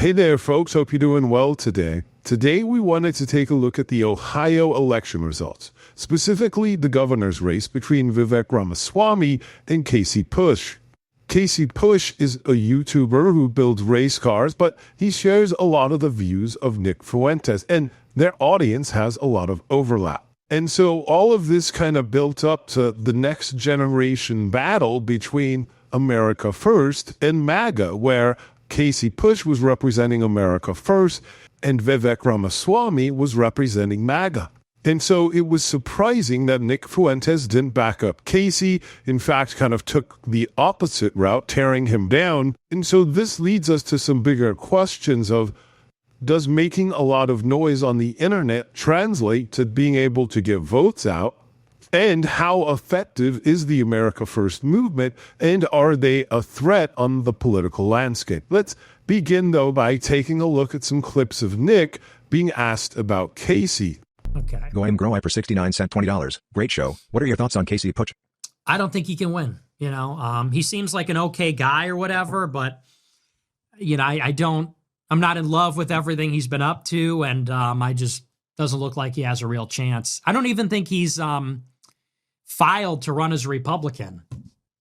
Hey there, folks. Hope you're doing well today. Today, we wanted to take a look at the Ohio election results, specifically the governor's race between Vivek Ramaswamy and Casey Putsch. Casey Putsch is a YouTuber who builds race cars, but he shares a lot of the views of Nick Fuentes, and their audience has a lot of overlap. And so all of this kind of built up to the next generation battle between America First and MAGA, where Casey Putsch was representing America First and Vivek Ramaswamy was representing MAGA. And so it was surprising that Nick Fuentes didn't back up Casey, in fact, kind of took the opposite route, tearing him down. And so this leads us to some bigger questions of, does making a lot of noise on the internet translate to being able to get votes out? And how effective is the America First movement? And are they a threat on the political landscape? Let's begin, though, by taking a look at some clips of Nick being asked about Casey. Okay. Groypers 69 cent $20. Great show. What are your thoughts on Casey Putsch? I don't think he can win. He seems like an okay guy or whatever, but I'm not in love with everything he's been up to, and I just doesn't look like he has a real chance. I don't even think he's filed to run as a Republican.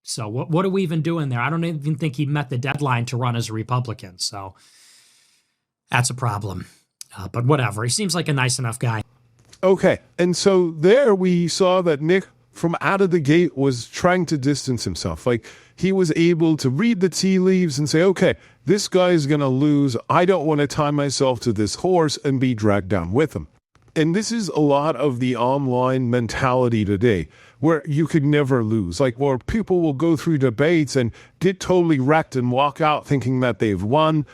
So what are we even doing there? I don't even think he met the deadline to run as a Republican. So that's a problem. But whatever. He seems like a nice enough guy. Okay, and so there we saw that Nick, from out of the gate, was trying to distance himself. Like, he was able to read the tea leaves and say, okay, this guy is going to lose. I don't want to tie myself to this horse and be dragged down with him. And this is a lot of the online mentality today, where you could never lose. Like, where people will go through debates and get totally wrecked and walk out thinking that they've won.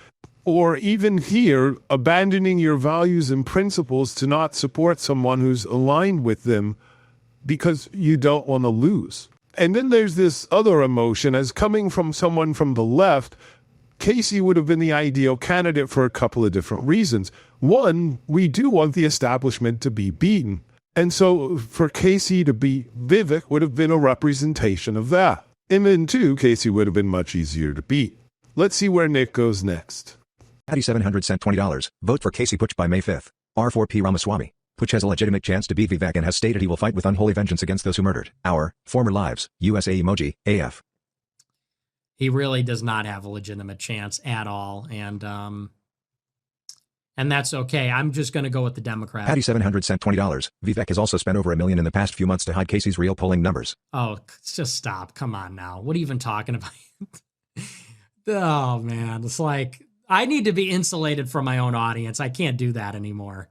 Or even here, abandoning your values and principles to not support someone who's aligned with them because you don't want to lose. And then there's this other emotion as coming from someone from the left. Casey would have been the ideal candidate for a couple of different reasons. One, we do want the establishment to be beaten. And so for Casey to beat Vivek would have been a representation of that. And then two, Casey would have been much easier to beat. Let's see where Nick goes next. Patty 700 cent $20. Vote for Casey Putsch by May 5th. R4P Ramaswamy. Putsch has a legitimate chance to beat Vivek and has stated he will fight with unholy vengeance against those who murdered our former lives. USA emoji, AF. He really does not have a legitimate chance at all, and that's okay. I'm just going to go with the Democrat. Patty 700 cent $20. Vivek has also spent over $1 million in the past few months to hide Casey's real polling numbers. Oh, just stop. Come on now. What are you even talking about? Oh, man. It's like, I need to be insulated from my own audience. I can't do that anymore.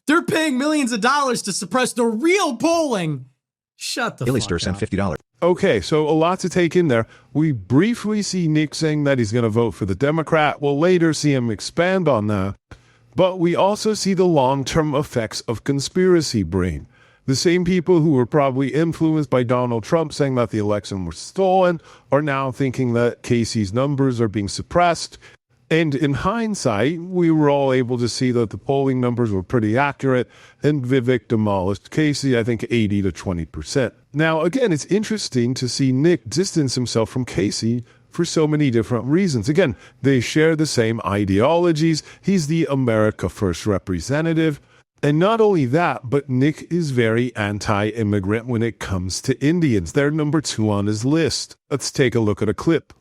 They're paying millions of dollars to suppress the real polling. Shut the fuck up. Sent $50. Okay, so a lot to take in there. We briefly see Nick saying that he's going to vote for the Democrat. We'll later see him expand on that. But we also see the long-term effects of conspiracy brain. The same people who were probably influenced by Donald Trump saying that the election was stolen are now thinking that Casey's numbers are being suppressed. And in hindsight, we were all able to see that the polling numbers were pretty accurate, and Vivek demolished Casey, I think 80 to 20%. Now, again, it's interesting to see Nick distance himself from Casey for so many different reasons. Again, they share the same ideologies. He's the America First representative. And not only that, but Nick is very anti-immigrant when it comes to Indians. They're number 2 on his list. Let's take a look at a clip.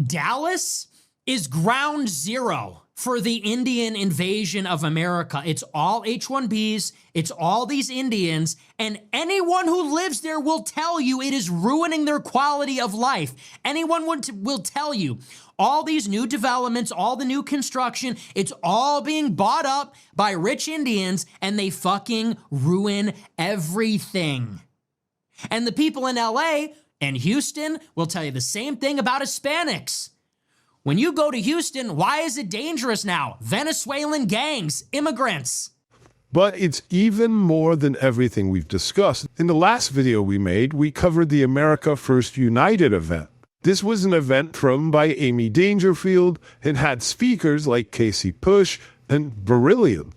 Dallas is ground zero for the Indian invasion of America. It's all H-1Bs, it's all these Indians, and anyone who lives there will tell you it is ruining their quality of life. Anyone will tell you all these new developments, all the new construction, it's all being bought up by rich Indians, and they fucking ruin everything. And the people in LA and Houston will tell you the same thing about Hispanics. When you go to Houston, why is it dangerous now? Venezuelan gangs, immigrants. But it's even more than everything we've discussed. In the last video we made, we covered the America First United event. This was an event thrown by Amy Dangerfield and had speakers like Casey Putsch and Beryllium.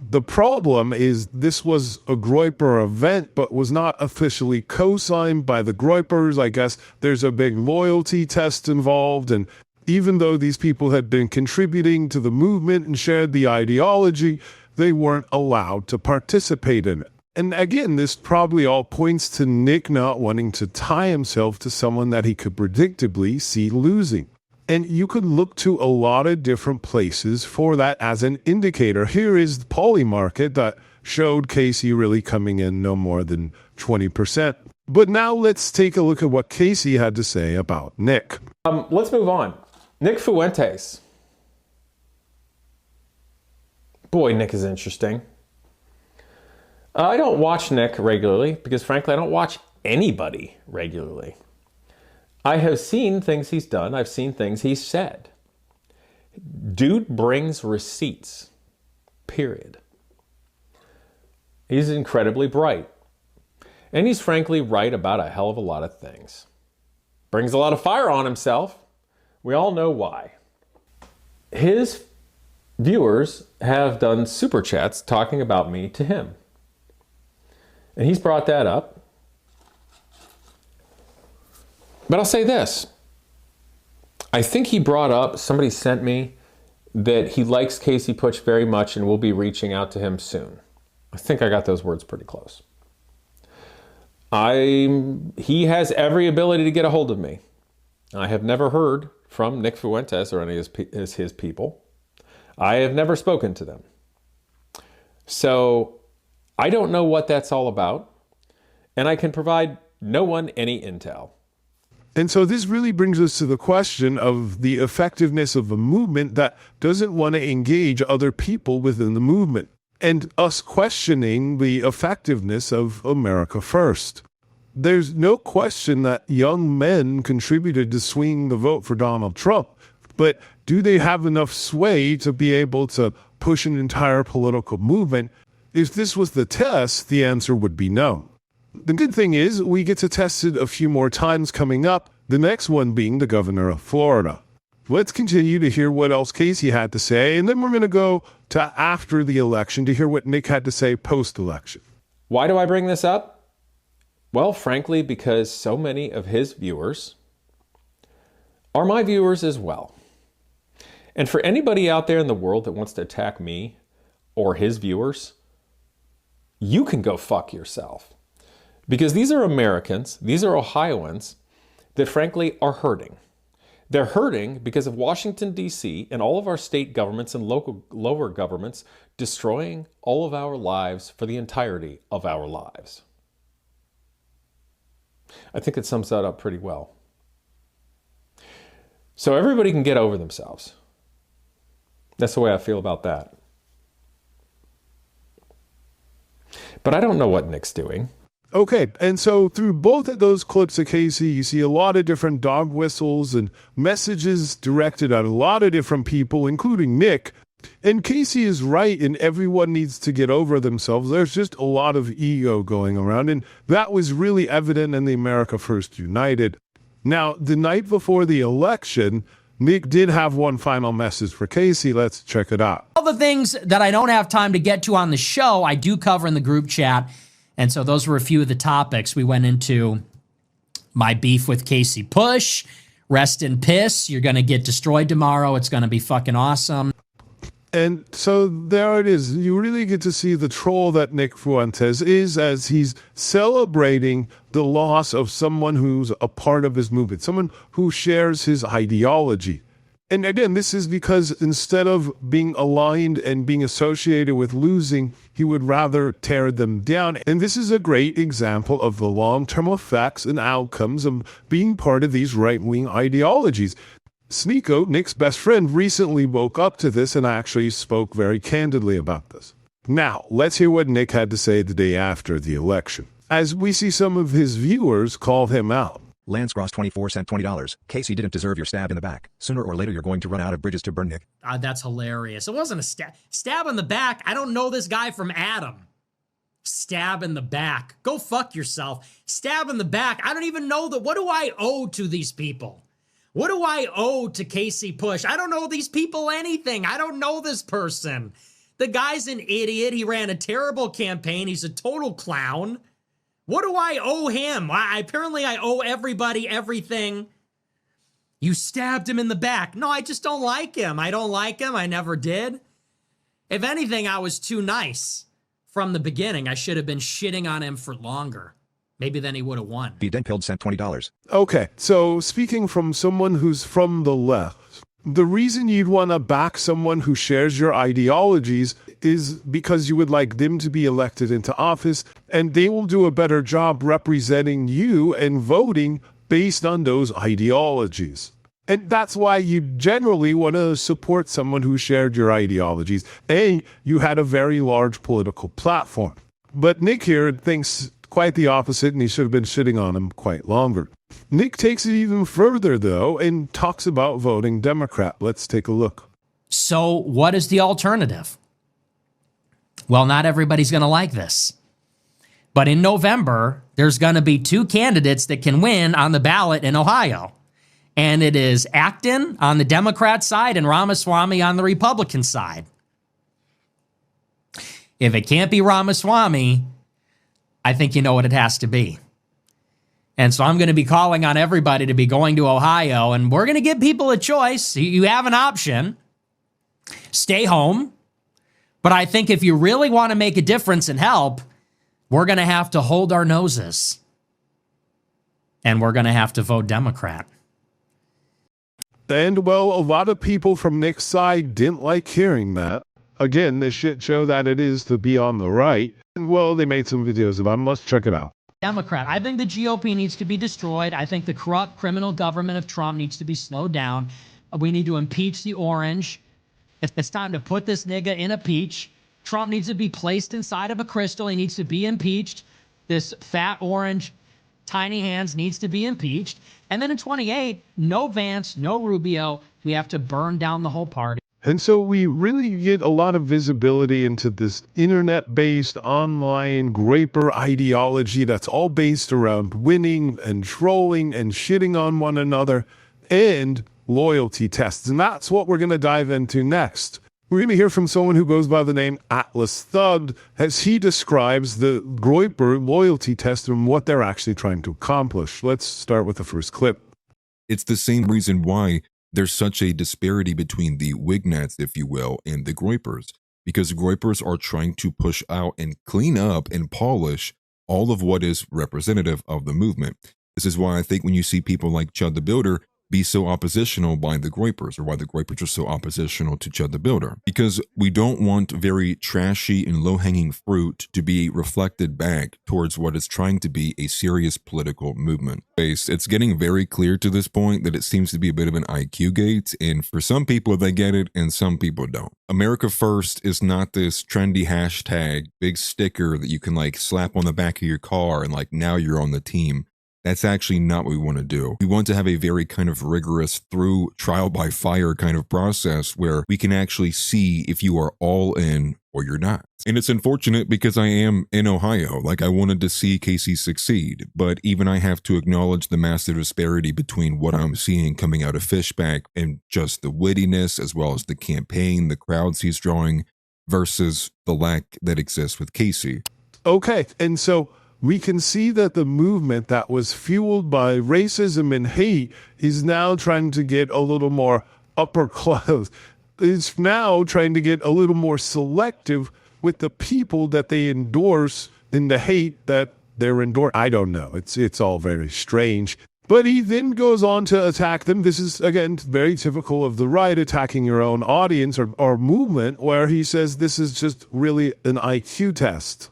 The problem is this was a Groyper event, but was not officially co-signed by the Groypers. I guess there's a big loyalty test involved, and Even though these people had been contributing to the movement and shared the ideology, they weren't allowed to participate in it. And again, this probably all points to Nick not wanting to tie himself to someone that he could predictably see losing. And you could look to a lot of different places for that as an indicator. Here is the Poly market that showed Casey really coming in no more than 20%. But now let's take a look at what Casey had to say about Nick. Let's move on. Nick Fuentes. Boy, Nick is interesting. I don't watch Nick regularly because, frankly, I don't watch anybody regularly. I have seen things he's done. I've seen things he's said. Dude brings receipts, period. He's incredibly bright. And he's frankly right about a hell of a lot of things. Brings a lot of fire on himself. We all know why. His viewers have done super chats talking about me to him. And he's brought that up. But I'll say this. I think he brought up, somebody sent me, that he likes Casey Putsch very much and will be reaching out to him soon. I think I got those words pretty close. He has every ability to get a hold of me. I have never heard from Nick Fuentes or any of his people. I have never spoken to them. So I don't know what that's all about, and I can provide no one any intel. And so this really brings us to the question of the effectiveness of a movement that doesn't want to engage other people within the movement, and us questioning the effectiveness of America First. There's no question that young men contributed to swinging the vote for Donald Trump, but do they have enough sway to be able to push an entire political movement? If this was the test, the answer would be no. The good thing is we get to test it a few more times coming up, the next one being the governor of Florida. Let's continue to hear what else Casey had to say, and then we're going to go to after the election to hear what Nick had to say post-election. Why do I bring this up? Well, frankly, because so many of his viewers are my viewers as well. And for anybody out there in the world that wants to attack me or his viewers, you can go fuck yourself. Because these are Americans, these are Ohioans that frankly are hurting. They're hurting because of Washington, D.C. and all of our state governments and lower governments destroying all of our lives for the entirety of our lives. I think it sums that up pretty well. So everybody can get over themselves. That's the way I feel about that. But I don't know what Nick's doing. Okay, and so through both of those clips of Casey, you see a lot of different dog whistles and messages directed at a lot of different people, including Nick. And Casey is right, and everyone needs to get over themselves. There's just a lot of ego going around, and that was really evident in the America First United. Now, the night before the election, Nick did have one final message for Casey. Let's check it out. All the things that I don't have time to get to on the show, I do cover in the group chat. And so those were a few of the topics. We went into my beef with Casey Putsch, rest in piss. You're going to get destroyed tomorrow. It's going to be fucking awesome. And so there it is. You really get to see the troll that Nick Fuentes is as he's celebrating the loss of someone who's a part of his movement, someone who shares his ideology. And again, this is because instead of being aligned and being associated with losing, he would rather tear them down. And this is a great example of the long-term effects and outcomes of being part of these right-wing ideologies. Sneeko, Nick's best friend, recently woke up to this and actually spoke very candidly about this. Now, let's hear what Nick had to say the day after the election, as we see some of his viewers call him out. Lance Gross 24 cent $20. Casey didn't deserve your stab in the back. Sooner or later you're going to run out of bridges to burn, Nick. That's hilarious. It wasn't a stab in the back. I don't know this guy from Adam. Stab in the back. Go fuck yourself. Stab in the back. I don't even know that. What do I owe to these people? What do I owe to Casey Putsch? I don't owe these people anything. I don't know this person. The guy's an idiot. He ran a terrible campaign. He's a total clown. What do I owe him? Apparently I owe everybody everything. You stabbed him in the back. No, I just don't like him. I don't like him. I never did. If anything, I was too nice from the beginning. I should have been shitting on him for longer. Maybe then he would have won. Be Den Pilled sent $20. Okay, so speaking from someone who's from the left, the reason you'd want to back someone who shares your ideologies is because you would like them to be elected into office, and they will do a better job representing you and voting based on those ideologies. And that's why you generally want to support someone who shared your ideologies. A, you had a very large political platform. But Nick here thinks quite the opposite, and he should have been shitting on him quite longer. Nick takes it even further, though, and talks about voting Democrat. Let's take a look. So what is the alternative? Well, not everybody's going to like this. But in November, there's going to be two candidates that can win on the ballot in Ohio. And it is Acton on the Democrat side and Ramaswamy on the Republican side. If it can't be Ramaswamy, I think you know what it has to be. And so I'm going to be calling on everybody to be going to Ohio, and we're going to give people a choice. You have an option. Stay home. But I think if you really want to make a difference and help, we're going to have to hold our noses. And we're going to have to vote Democrat. And, well, a lot of people from Nick's side didn't like hearing that. Again, this shit show that it is to be on the right. And, well, they made some videos about it. Let's check it out. Democrat. I think the GOP needs to be destroyed. I think the corrupt criminal government of Trump needs to be slowed down. We need to impeach the orange. It's time to put this nigga in a peach. Trump needs to be placed inside of a crystal. He needs to be impeached. This fat orange, tiny hands needs to be impeached. And then in 28, no Vance, no Rubio. We have to burn down the whole party. And so we really get a lot of visibility into this internet-based online Groyper ideology that's all based around winning and trolling and shitting on one another and loyalty tests. And that's what we're going to dive into next. We're going to hear from someone who goes by the name Atlas Thud as he describes the Groyper loyalty test and what they're actually trying to accomplish. Let's start with the first clip. It's the same reason why there's such a disparity between the Wignats, if you will, and the Groypers, because the Groypers are trying to push out and clean up and polish all of what is representative of the movement. This is why I think when you see people like Chud the Builder be so oppositional by the Groypers, or why the Groypers are so oppositional to Chud the Builder, because we don't want very trashy and low-hanging fruit to be reflected back towards what is trying to be a serious political movement. It's getting very clear to this point that it seems to be a bit of an IQ gate, and for some people they get it and some people don't. America First is not this trendy hashtag, big sticker that you can like slap on the back of your car and like now you're on the team. That's actually not what we want to do. We want to have a very kind of rigorous through trial by fire kind of process where we can actually see if you are all in or you're not. And it's unfortunate because I am in Ohio. Like I wanted to see Casey succeed, but even I have to acknowledge the massive disparity between what I'm seeing coming out of Fishback and just the wittiness as well as the campaign, the crowds he's drawing versus the lack that exists with Casey. Okay, and so we can see that the movement that was fueled by racism and hate is now trying to get a little more upper class. It's now trying to get a little more selective with the people that they endorse in the hate that they're endorsing. I don't know. It's all very strange. But he then goes on to attack them. This is, again, very typical of the right, attacking your own audience or movement, where he says this is just really an IQ test.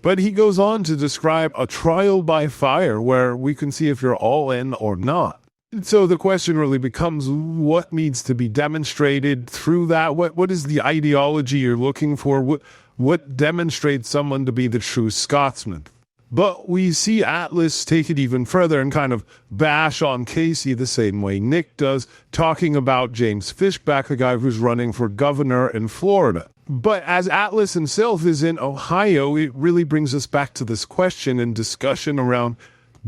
But he goes on to describe a trial by fire where we can see if you're all in or not. And so the question really becomes what needs to be demonstrated through that? What is the ideology you're looking for? What demonstrates someone to be the true Scotsman? But we see Atlas take it even further and kind of bash on Casey the same way Nick does, talking about James Fishback, a guy who's running for governor in Florida. But as Atlas himself is in Ohio, it really brings us back to this question and discussion around,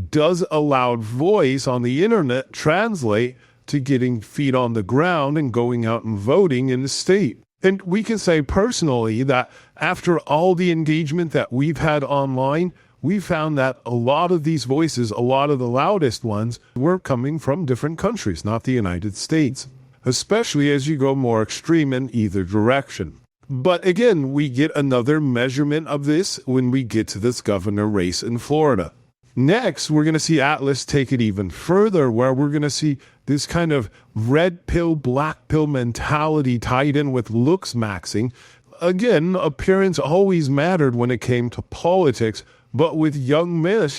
does a loud voice on the internet translate to getting feet on the ground and going out and voting in the state? And we can say personally that after all the engagement that we've had online, we found that a lot of these voices, a lot of the loudest ones, were coming from different countries, not the United States, especially as you go more extreme in either direction. But again, we get another measurement of this when we get to this governor race in Florida. Next, we're going to see Atlas take it even further, where we're going to see this kind of red pill, black pill mentality tied in with looks maxing. Again, appearance always mattered when it came to politics, but with young men,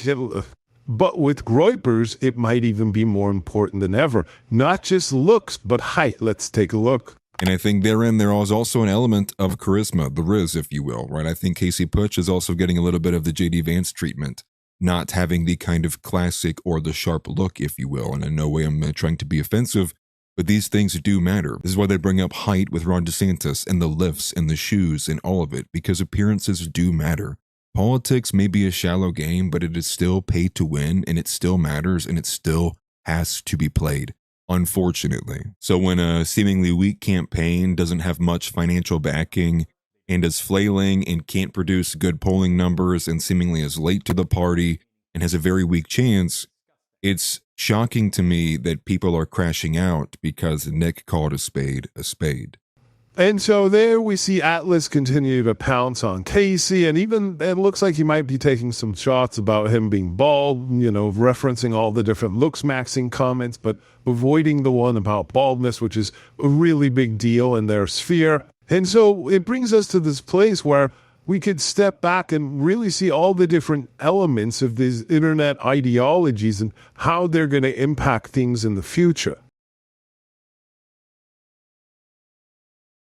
but with Groypers, it might even be more important than ever. Not just looks, but height. Let's take a look. And I think therein there is also an element of charisma, the Riz, if you will, right? I think Casey Putsch is also getting a little bit of the J.D. Vance treatment, not having the kind of classic or the sharp look, if you will. And in no way I'm trying to be offensive, but these things do matter. This is why they bring up height with Ron DeSantis and the lifts and the shoes and all of it, because appearances do matter. Politics may be a shallow game, but it is still paid to win, and it still matters, and it still has to be played, unfortunately. So when a seemingly weak campaign doesn't have much financial backing and is flailing and can't produce good polling numbers and seemingly is late to the party and has a very weak chance, it's shocking to me that people are crashing out because Nick called a spade a spade. And so there we see Atlas continue to pounce on Casey, and even it looks like he might be taking some shots about him being bald, referencing all the different looks maxing comments, but avoiding the one about baldness, which is a really big deal in their sphere. And so it brings us to this place where we could step back and really see all the different elements of these internet ideologies and how they're going to impact things in the future.